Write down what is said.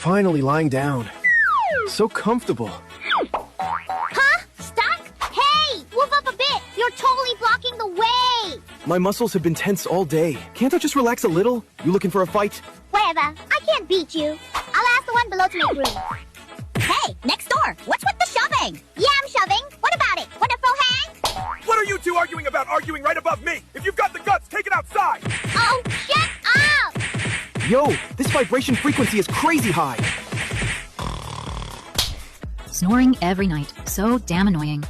Finally lying down. So comfortable. Huh? Stuck? Hey! Move up a bit! You're totally blocking the way! My muscles have been tense all day. Can't I just relax a little? You looking for a fight? Whatever. I can't beat you. I'll ask the one below to make room. Hey, next door. What's with the shoving? Yeah, I'm shoving. What about it? Wanna throw hang? What are you two arguing about, arguing right above me? If you've got the guts, take it outside! Oh, shut up! Yo, this vibration frequency is crazy high. Snoring every night. So damn annoying.